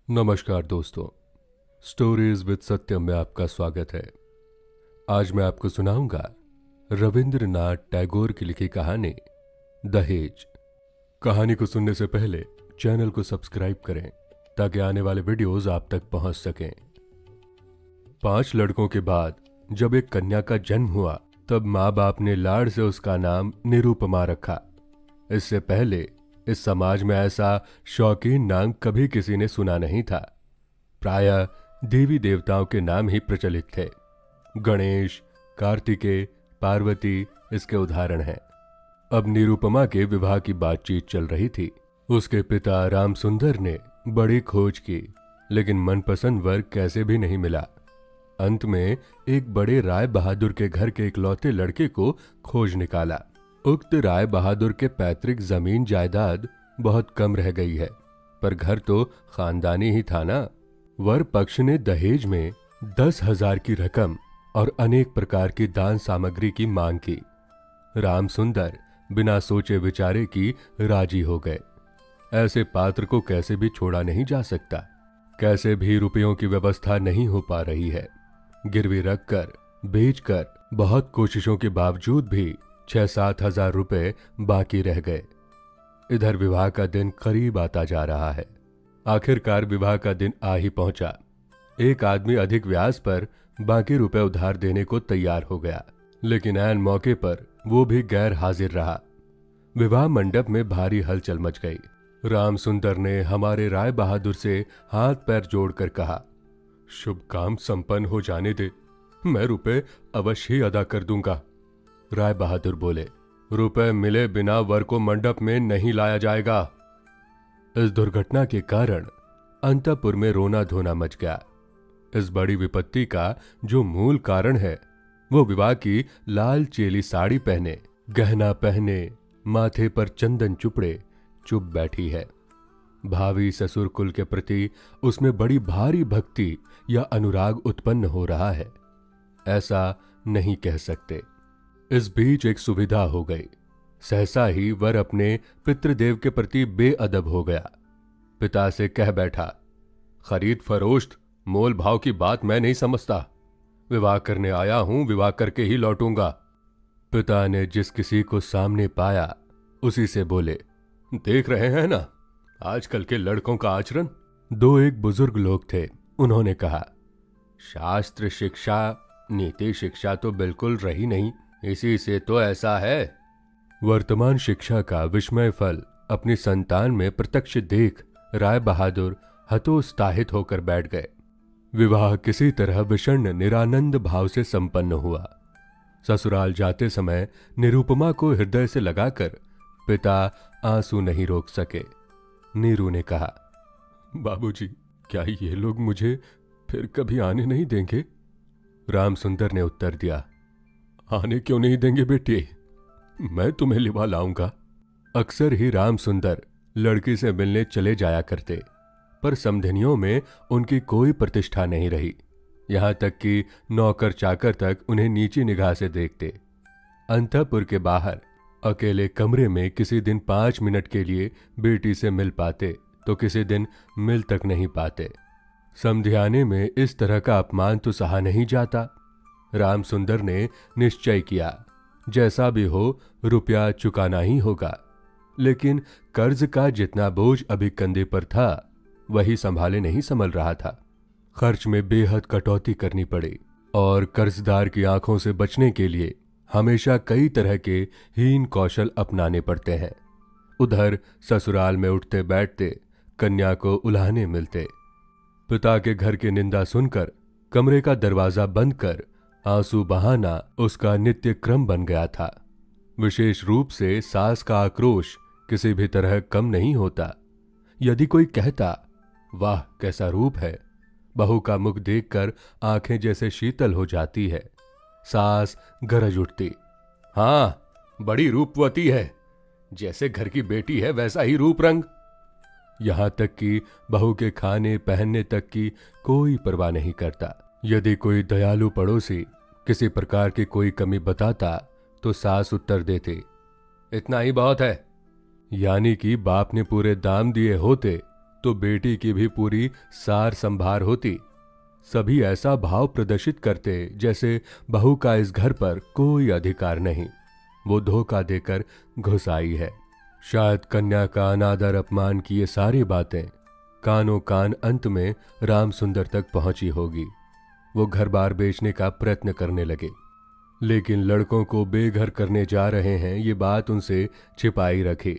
नमस्कार दोस्तों, stories with सत्यम में आपका स्वागत है। आज मैं आपको सुनाऊंगा रविंद्रनाथ टैगोर की लिखी कहानी दहेज। कहानी को सुनने से पहले चैनल को सब्सक्राइब करें ताकि आने वाले वीडियोस आप तक पहुंच सकें। 5 लड़कों के बाद जब एक कन्या का जन्म हुआ तब माँ बाप ने लाड़ से उसका नाम निरूपमा रखा। इससे पहले इस समाज में ऐसा शौकीन नाम कभी किसी ने सुना नहीं था। प्रायः देवी देवताओं के नाम ही प्रचलित थे। गणेश, कार्तिकेय, पार्वती इसके उदाहरण हैं। अब निरूपमा के विवाह की बातचीत चल रही थी। उसके पिता रामसुंदर ने बड़ी खोज की, लेकिन मनपसंद वर कैसे भी नहीं मिला। अंत में एक बड़े राय बहादुर के घर के इकलौते लड़के को खोज निकाला। उक्त राय बहादुर के पैतृक जमीन जायदाद बहुत कम रह गई है, पर घर तो खानदानी ही था ना। वर पक्ष ने दहेज में 10,000 की रकम और अनेक प्रकार की दान सामग्री की मांग की। रामसुंदर बिना सोचे विचारे की राजी हो गए। ऐसे पात्र को कैसे भी छोड़ा नहीं जा सकता। कैसे भी रुपयों की व्यवस्था नहीं हो पा रही है। गिरवी रखकर, बेचकर बहुत कोशिशों के बावजूद भी 6-7 हजार रुपए बाकी रह गए। इधर विवाह का दिन करीब आता जा रहा है। आखिरकार विवाह का दिन आ ही पहुंचा। एक आदमी अधिक ब्याज पर बाकी रुपए उधार देने को तैयार हो गया, लेकिन ऐन मौके पर वो भी गैर हाजिर रहा। विवाह मंडप में भारी हलचल मच गई। रामसुंदर ने हमारे राय बहादुर से हाथ पैर जोड़कर कहा, शुभ काम संपन्न हो जाने दे, मैं रुपए अवश्य ही अदा कर दूंगा। राय बहादुर बोले, रुपए मिले बिना वर को मंडप में नहीं लाया जाएगा। इस दुर्घटना के कारण अंतपुर में रोना धोना मच गया। इस बड़ी विपत्ति का जो मूल कारण है वो विवाह की लाल चेली साड़ी पहने, गहना पहने, माथे पर चंदन चुपड़े चुप बैठी है। भावी ससुर कुल के प्रति उसमें बड़ी भारी भक्ति या अनुराग उत्पन्न हो रहा है, ऐसा नहीं कह सकते। इस बीच एक सुविधा हो गई। सहसा ही वर अपने पितृदेव के प्रति बेअदब हो गया। पिता से कह बैठा, खरीद फरोख्त मोल भाव की बात मैं नहीं समझता। विवाह करने आया हूं, विवाह करके ही लौटूंगा। पिता ने जिस किसी को सामने पाया उसी से बोले, देख रहे हैं ना आजकल के लड़कों का आचरण। 2 बुजुर्ग लोग थे। उन्होंने कहा, शास्त्र शिक्षा नीति शिक्षा तो बिल्कुल रही नहीं, इसी से तो ऐसा है। वर्तमान शिक्षा का विस्मय फल अपनी संतान में प्रत्यक्ष देख राय बहादुर हतोत्साहित होकर बैठ गए। विवाह किसी तरह विषण्ण निरानंद भाव से संपन्न हुआ। ससुराल जाते समय निरूपमा को हृदय से लगाकर पिता आंसू नहीं रोक सके। नीरू ने कहा, बाबूजी, क्या ये लोग मुझे फिर कभी आने नहीं देंगे? रामसुंदर ने उत्तर दिया, आने क्यों नहीं देंगे बेटी, मैं तुम्हें लिवा लाऊंगा। अक्सर ही रामसुंदर लड़की से मिलने चले जाया करते, पर समधनियों में उनकी कोई प्रतिष्ठा नहीं रही। यहां तक कि नौकर चाकर तक उन्हें नीची निगाह से देखते। अंतपुर के बाहर अकेले कमरे में किसी दिन 5 मिनट के लिए बेटी से मिल पाते तो किसी दिन मिल तक नहीं पाते। समधियाने में इस तरह का अपमान तो सहा नहीं जाता। रामसुंदर ने निश्चय किया, जैसा भी हो रुपया चुकाना ही होगा। लेकिन कर्ज का जितना बोझ अभी कंधे पर था वही संभाले नहीं संभल रहा था। खर्च में बेहद कटौती करनी पड़ी और कर्जदार की आंखों से बचने के लिए हमेशा कई तरह के हीन कौशल अपनाने पड़ते हैं। उधर ससुराल में उठते बैठते कन्या को उलाहने मिलते। पिता के घर की निंदा सुनकर कमरे का दरवाजा बंद कर आंसू बहाना उसका नित्य क्रम बन गया था। विशेष रूप से सास का आक्रोश किसी भी तरह कम नहीं होता। यदि कोई कहता, वाह कैसा रूप है, बहू का मुख देखकर आंखें जैसे शीतल हो जाती है। सास गरज उठती, हां बड़ी रूपवती है, जैसे घर की बेटी है वैसा ही रूप रंग। यहां तक कि बहू के खाने पहनने तक की कोई परवाह नहीं करता। यदि कोई दयालु पड़ोसी किसी प्रकार की कोई कमी बताता तो सास उत्तर देती, इतना ही बहुत है। यानी कि बाप ने पूरे दाम दिए होते तो बेटी की भी पूरी सार संभार होती। सभी ऐसा भाव प्रदर्शित करते जैसे बहू का इस घर पर कोई अधिकार नहीं, वो धोखा देकर घुस आई है। शायद कन्या का अनादर अपमान की ये सारी बातें कानों कान अंत में राम सुंदर तक पहुंची होगी। वो घर बार बेचने का प्रयत्न करने लगे, लेकिन लड़कों को बेघर करने जा रहे हैं ये बात उनसे छिपाई रखी।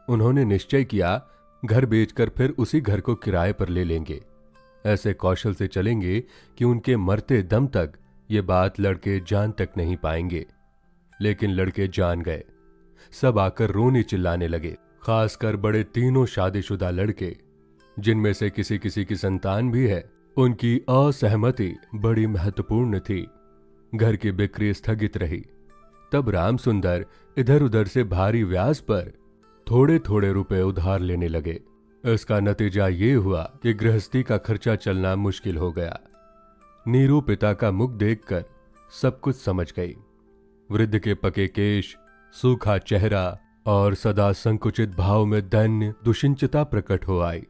उन्होंने निश्चय किया घर बेचकर फिर उसी घर को किराए पर ले लेंगे। ऐसे कौशल से चलेंगे कि उनके मरते दम तक ये बात लड़के जान तक नहीं पाएंगे। लेकिन लड़के जान गए। सब आकर रोने चिल्लाने लगे, खासकर बड़े तीनों शादीशुदा लड़के, जिनमें से किसी किसी की संतान भी है। उनकी असहमति बड़ी महत्वपूर्ण थी। घर की बिक्री स्थगित रही। तब राम सुंदर इधर उधर से भारी व्याज पर थोड़े थोड़े रुपए उधार लेने लगे। इसका नतीजा ये हुआ कि गृहस्थी का खर्चा चलना मुश्किल हो गया। नीरू पिता का मुख देखकर सब कुछ समझ गई। वृद्ध के पके केश, सूखा चेहरा और सदा संकुचित भाव में दैन्य दुश्चिंता प्रकट हो आई।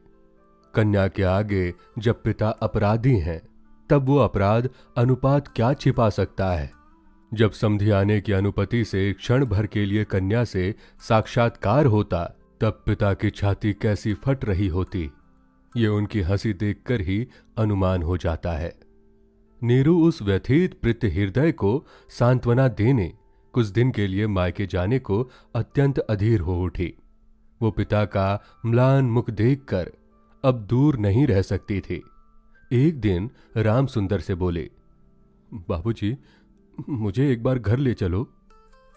कन्या के आगे जब पिता अपराधी हैं, तब वो अपराध अनुपात क्या छिपा सकता है। जब समधी आने की अनुपति से क्षण भर के लिए कन्या से साक्षात्कार होता, तब पिता की छाती कैसी फट रही होती, ये उनकी हंसी देखकर ही अनुमान हो जाता है। नीरू उस व्यथित प्रीत हृदय को सांत्वना देने कुछ दिन के लिए मायके जाने को अत्यंत अधीर हो उठी। वो पिता का म्लान मुख देखकर अब दूर नहीं रह सकती थी। एक दिन राम सुंदर से बोले, बाबूजी, मुझे एक बार घर ले चलो।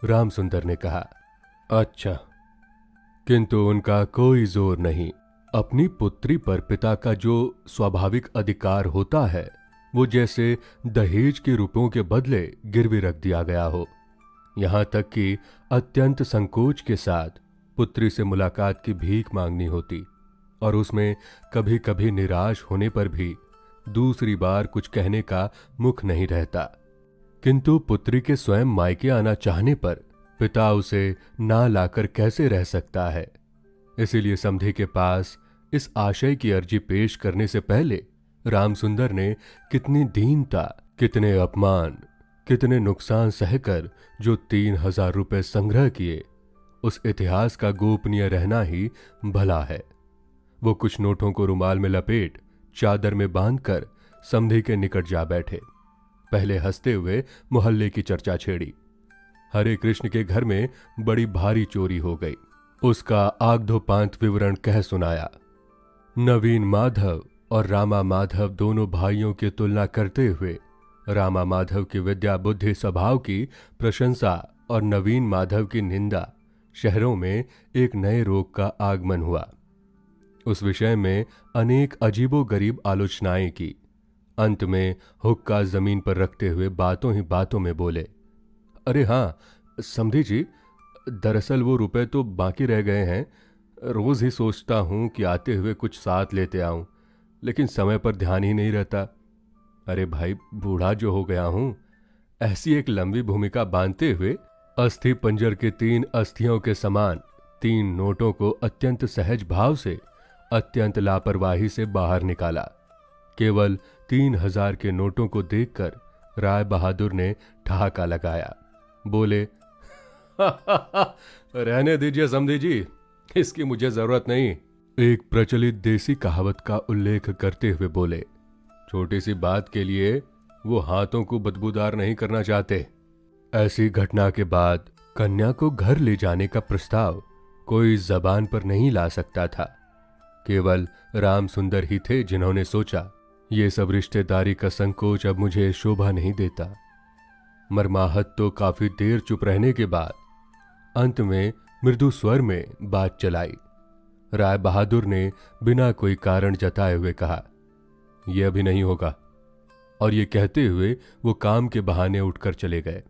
राम सुंदर ने कहा, अच्छा। किंतु उनका कोई जोर नहीं। अपनी पुत्री पर पिता का जो स्वाभाविक अधिकार होता है, वो जैसे दहेज के रुपयों के बदले गिरवी रख दिया गया हो। यहां तक कि अत्यंत संकोच के साथ पुत्री से मुलाकात की भीख मांगनी होती, और उसमें कभी कभी निराश होने पर भी दूसरी बार कुछ कहने का मुख नहीं रहता। किंतु पुत्री के स्वयं मायके आना चाहने पर पिता उसे ना लाकर कैसे रह सकता है। इसीलिए समधी के पास इस आशय की अर्जी पेश करने से पहले राम सुंदर ने कितनी दीनता, कितने अपमान, कितने नुकसान सहकर जो 3,000 रुपए संग्रह किए, उस इतिहास का गोपनीय रहना ही भला है। वो कुछ नोटों को रुमाल में लपेट चादर में बांधकर समधी के निकट जा बैठे। पहले हंसते हुए मोहल्ले की चर्चा छेड़ी। हरे कृष्ण के घर में बड़ी भारी चोरी हो गई। उसका आगधोपांत विवरण कह सुनाया। नवीन माधव और रामा माधव दोनों भाइयों की तुलना करते हुए रामा माधव की विद्या बुद्धि स्वभाव की प्रशंसा और नवीन माधव की निंदा शहरों में एक नए रोग का आगमन हुआ। उस विषय में अनेक अजीबोगरीब आलोचनाएं की। अंत में हुक्का जमीन पर रखते हुए बातों ही बातों में बोले, अरे हाँ समधी जी, दरअसल वो रुपए तो बाकी रह गए हैं। रोज ही सोचता हूं कि आते हुए कुछ साथ लेते आऊं, लेकिन समय पर ध्यान ही नहीं रहता। अरे भाई, बूढ़ा जो हो गया हूं, ऐसी एक लंबी भूमिका बांधते हुए अस्थि पंजर के 3 अस्थियों के समान 3 नोटों को अत्यंत सहज भाव से, अत्यंत लापरवाही से बाहर निकाला। केवल 3,000 के नोटों को देखकर राय बहादुर ने ठहाका लगाया। बोले, रहने दीजिए समधी जी, इसकी मुझे जरूरत नहीं। एक प्रचलित देसी कहावत का उल्लेख करते हुए बोले, छोटी सी बात के लिए वो हाथों को बदबूदार नहीं करना चाहते। ऐसी घटना के बाद कन्या को घर ले जाने का प्रस्ताव कोई जबान पर नहीं ला सकता था। केवल राम सुंदर ही थे जिन्होंने सोचा, ये सब रिश्तेदारी का संकोच अब मुझे शोभा नहीं देता। मरमाहत तो काफी देर चुप रहने के बाद अंत में मृदु स्वर में बात चलाई। राय बहादुर ने बिना कोई कारण जताए हुए कहा, यह अभी नहीं होगा, और ये कहते हुए वो काम के बहाने उठकर चले गए।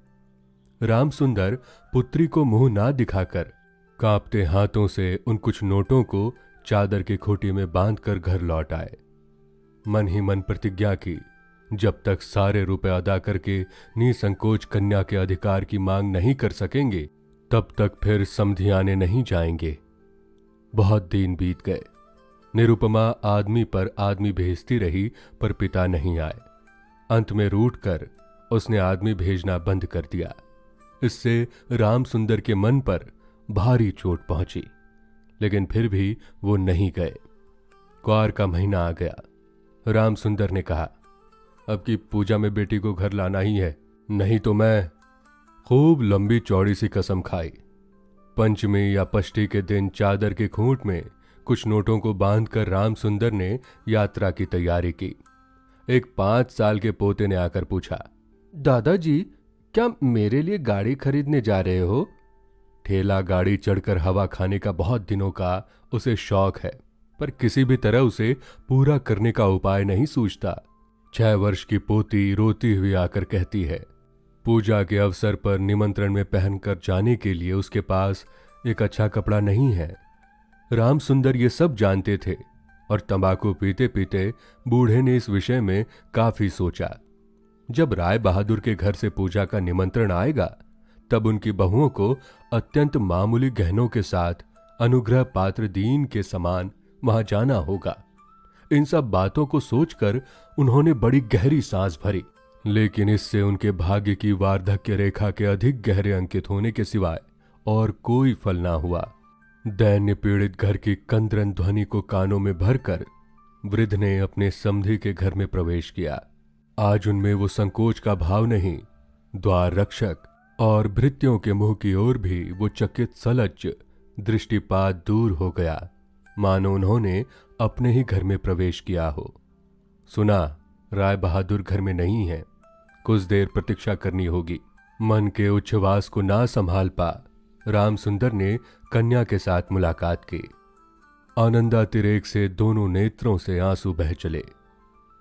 राम सुंदर पुत्री को मुंह ना दिखाकर कांपते हाथों से उन कुछ नोटों को चादर की खूंटी में बांधकर घर लौट आए। मन ही मन प्रतिज्ञा की, जब तक सारे रुपए अदा करके निसंकोच कन्या के अधिकार की मांग नहीं कर सकेंगे, तब तक फिर समधियाने नहीं जाएंगे। बहुत दिन बीत गए। निरुपमा आदमी पर आदमी भेजती रही पर पिता नहीं आए। अंत में रूठ कर उसने आदमी भेजना बंद कर दिया। इससे रामसुंदर के मन पर भारी चोट पहुंची, लेकिन फिर भी वो नहीं गए। क्वार का महीना आ गया। रामसुंदर ने कहा, अब की पूजा में बेटी को घर लाना ही है, नहीं तो मैं। खूब लंबी चौड़ी सी कसम खाई। पंचमी या पष्ठी के दिन चादर के खूंट में कुछ नोटों को बांधकर रामसुंदर ने यात्रा की तैयारी की। एक 5 साल के पोते ने आकर पूछा, दादाजी क्या मेरे लिए गाड़ी खरीदने जा रहे हो? ठेला गाड़ी चढ़कर हवा खाने का बहुत दिनों का उसे शौक है, पर किसी भी तरह उसे पूरा करने का उपाय नहीं सूझता। 6 वर्ष की पोती रोती हुई आकर कहती है, पूजा के अवसर पर निमंत्रण में पहनकर जाने के लिए उसके पास एक अच्छा कपड़ा नहीं है। रामसुंदर ये सब जानते थे और तंबाकू पीते पीते बूढ़े ने इस विषय में काफी सोचा। जब राय बहादुर के घर से पूजा का निमंत्रण आएगा, तब उनकी बहुओं को अत्यंत मामूली गहनों के साथ अनुग्रह पात्र दीन के समान वहां जाना होगा। इन सब बातों को सोचकर उन्होंने बड़ी गहरी सांस भरी, लेकिन इससे उनके भाग्य की वार्धक्य रेखा के अधिक गहरे अंकित होने के सिवाय और कोई फल ना हुआ। दैन्य पीड़ित घर की कंद्रन ध्वनि को कानों में भरकर वृद्ध ने अपने समधी के घर में प्रवेश किया। आज उनमें वो संकोच का भाव नहीं, द्वार रक्षक और भृत्यों के मुंह की ओर भी वो चकित सलज्ज दृष्टिपात दूर हो गया, मानो उन्होंने अपने ही घर में प्रवेश किया हो। सुना, राय बहादुर घर में नहीं है, कुछ देर प्रतीक्षा करनी होगी। मन के उच्छ्वास को ना संभाल पा रामसुंदर ने कन्या के साथ मुलाकात की। आनंदातिरेक से दोनों नेत्रों से आंसू बह चले।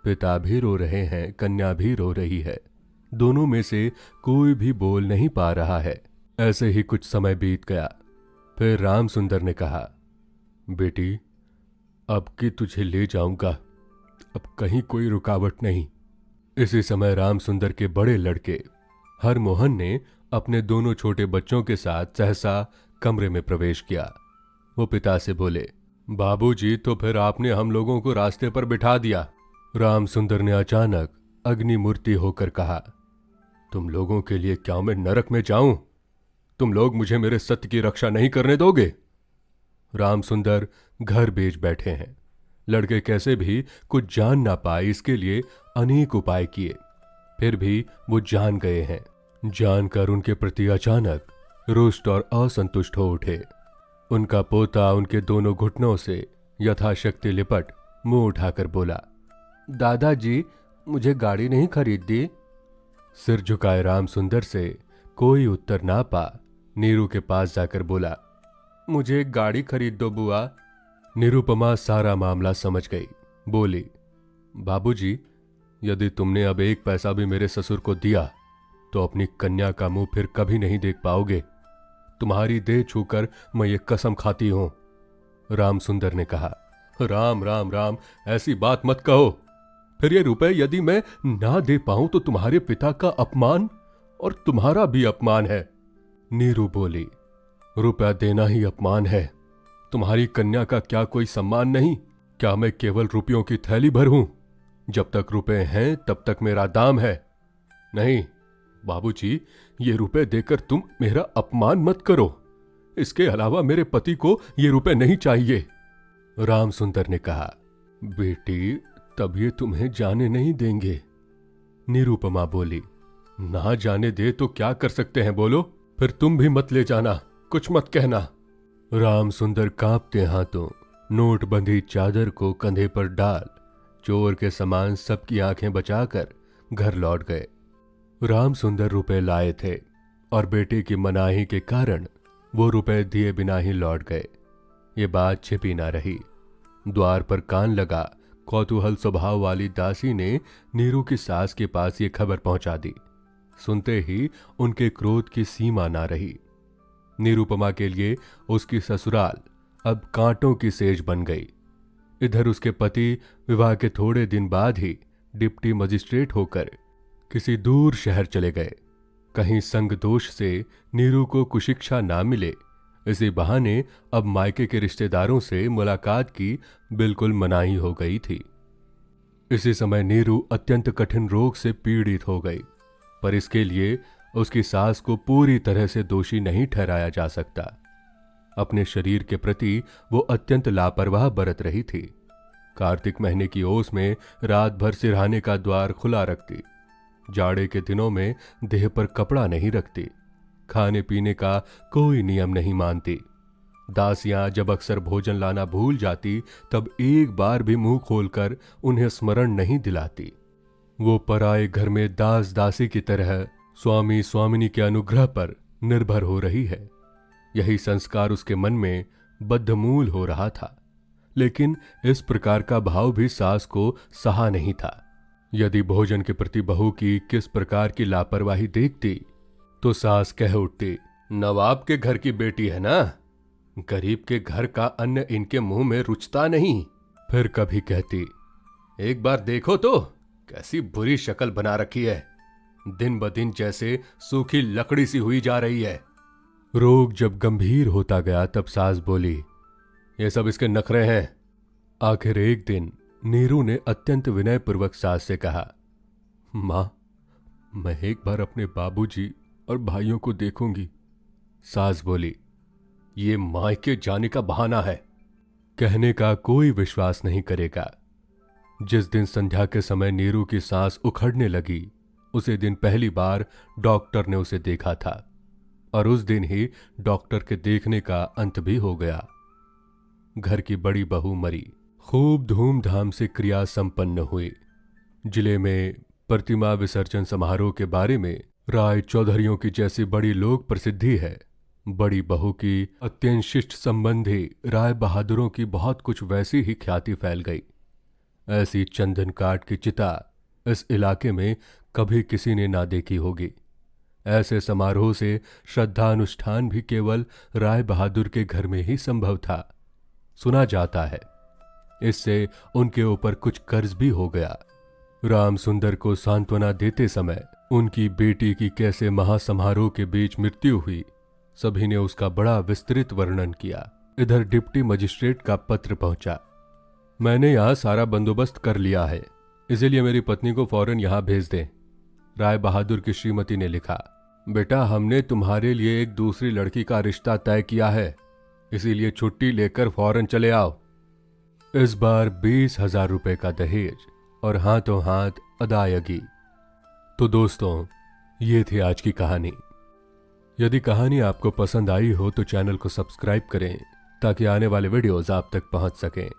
पिता भी रो रहे हैं, कन्या भी रो रही है। दोनों में से कोई भी बोल नहीं पा रहा है। ऐसे ही कुछ समय बीत गया। फिर रामसुंदर ने कहा, बेटी अब कि तुझे ले जाऊंगा, अब कहीं कोई रुकावट नहीं। इसी समय रामसुंदर के बड़े लड़के हरमोहन ने अपने दोनों छोटे बच्चों के साथ सहसा कमरे में प्रवेश किया। वो पिता से बोले, बाबूजी, तो फिर आपने हम लोगों को रास्ते पर बिठा दिया। रामसुंदर ने अचानक अग्निमूर्ति होकर कहा, तुम लोगों के लिए क्या मैं नरक में जाऊं? तुम लोग मुझे मेरे सत्य की रक्षा नहीं करने दोगे? रामसुंदर घर बेच बैठे हैं। लड़के कैसे भी कुछ जान ना पाए, इसके लिए अनेक उपाय किए, फिर भी वो जान गए हैं। जानकर उनके प्रति अचानक रुष्ट और असंतुष्ट हो उठे। उनका पोता उनके दोनों घुटनों से यथाशक्ति लिपट मुंह उठाकर बोला, दादाजी मुझे गाड़ी नहीं खरीदी। सिर झुकाए रामसुंदर से कोई उत्तर ना पा नीरू के पास जाकर बोला, मुझे एक गाड़ी खरीद दो बुआ। निरुपमा सारा मामला समझ गई, बोली, बाबूजी, यदि तुमने अब 1 पैसा भी मेरे ससुर को दिया तो अपनी कन्या का मुंह फिर कभी नहीं देख पाओगे। तुम्हारी देह छूकर मैं ये कसम खाती हूं। रामसुंदर ने कहा, राम राम राम, ऐसी बात मत कहो। फिर ये रुपए यदि मैं ना दे पाऊं तो तुम्हारे पिता का अपमान और तुम्हारा भी अपमान है। नीरू बोली, रुपया देना ही अपमान है। तुम्हारी कन्या का क्या कोई सम्मान नहीं? क्या मैं केवल रुपयों की थैली भर हूं? जब तक रुपए हैं तब तक मेरा दाम है। नहीं बाबूजी, ये रुपए देकर तुम मेरा अपमान मत करो। इसके अलावा मेरे पति को ये रुपए नहीं चाहिए। रामसुंदर ने कहा, बेटी, तब ये तुम्हें जाने नहीं देंगे। निरुपमा बोली, ना जाने दे तो क्या कर सकते हैं, बोलो। फिर तुम भी मत ले जाना, कुछ मत कहना। रामसुंदर कांपते हाथों नोटबंदी चादर को कंधे पर डाल चोर के समान सबकी आंखें बचाकर घर लौट गए। रामसुंदर रुपए लाए थे और बेटे की मनाही के कारण वो रुपए दिए बिना ही लौट गए। ये बात छिपी ना रही। द्वार पर कान लगा कौतूहल स्वभाव वाली दासी ने नीरू की सास के पास ये खबर पहुंचा दी। सुनते ही उनके क्रोध की सीमा ना रही। निरुपमा के लिए उसकी ससुराल अब कांटों की सेज बन गई। इधर उसके पति विवाह के थोड़े दिन बाद ही डिप्टी मजिस्ट्रेट होकर किसी दूर शहर चले गए। कहीं संग दोष से नीरू को कुशिक्षा ना मिले, इसी बहाने अब मायके के रिश्तेदारों से मुलाकात की बिल्कुल मनाही हो गई थी। इसी समय नीरू अत्यंत कठिन रोग से पीड़ित हो गई, पर इसके लिए उसकी सास को पूरी तरह से दोषी नहीं ठहराया जा सकता। अपने शरीर के प्रति वो अत्यंत लापरवाह बरत रही थी। कार्तिक महीने की ओस में रात भर सिरहाने का द्वार खुला रखती, जाड़े के दिनों में देह पर कपड़ा नहीं रखती, खाने पीने का कोई नियम नहीं मानती। दासियां जब अक्सर भोजन लाना भूल जाती तब एक बार भी मुंह खोलकर उन्हें स्मरण नहीं दिलाती। वो पराए घर में दास दासी की तरह स्वामी स्वामिनी के अनुग्रह पर निर्भर हो रही है। यही संस्कार उसके मन में बद्धमूल हो रहा था, लेकिन इस प्रकार का भाव भी सास को सहा नहीं था। यदि भोजन के प्रति बहू की किस प्रकार की लापरवाही देखती तो सास कह उठती, नवाब के घर की बेटी है ना, गरीब के घर का अन्न इनके मुंह में रुचता नहीं। फिर कभी कहती, एक बार देखो तो कैसी बुरी शक्ल बना रखी है, दिन ब दिन जैसे सूखी लकड़ी सी हुई जा रही है। रोग जब गंभीर होता गया तब सास बोली, ये सब इसके नखरे हैं। आखिर एक दिन नीरू ने अत्यंत विनयपूर्वक सास से कहा, मां, मैं एक बार अपने बाबूजी और भाइयों को देखूंगी। सास बोली, ये मायके जाने का बहाना है। कहने का कोई विश्वास नहीं करेगा। जिस दिन संध्या के समय नीरू की सांस उखड़ने लगी, उसी दिन पहली बार डॉक्टर ने उसे देखा था, और उस दिन ही डॉक्टर के देखने का अंत भी हो गया। घर की बड़ी बहू मरी। खूब धूमधाम से क्रिया संपन्न हुई। जिले में प्रतिमा विसर्जन समारोह के बारे में राय चौधरियों की जैसी बड़ी लोक प्रसिद्धि है। बड़ी बहू की अत्यंत शिष्ट संबंधी राय बहादुरों की बहुत कुछ वैसी ही ख्याति फैल गई। ऐसी चंदन काठ की चिता इस इलाके में कभी किसी ने ना देखी होगी। ऐसे समारोह से श्रद्धा अनुष्ठान भी केवल राय बहादुर के घर में ही संभव था। सुना जाता है इससे उनके ऊपर कुछ कर्ज भी हो गया। राम सुंदर को सांत्वना देते समय उनकी बेटी की कैसे महासमारोह के बीच मृत्यु हुई, सभी ने उसका बड़ा विस्तृत वर्णन किया। इधर डिप्टी मजिस्ट्रेट का पत्र पहुंचा, मैंने यहां सारा बंदोबस्त कर लिया है, इसीलिए मेरी पत्नी को फौरन यहां भेज दें। राय बहादुर की श्रीमती ने लिखा, बेटा, हमने तुम्हारे लिए एक दूसरी लड़की का रिश्ता तय किया है, इसीलिए छुट्टी लेकर फौरन चले आओ। इस बार 20,000 रुपए का दहेज और हाथों हाथ अदायगी। तो दोस्तों, ये थी आज की कहानी। यदि कहानी आपको पसंद आई हो तो चैनल को सब्सक्राइब करें ताकि आने वाले वीडियोस आप तक पहुंच सकें।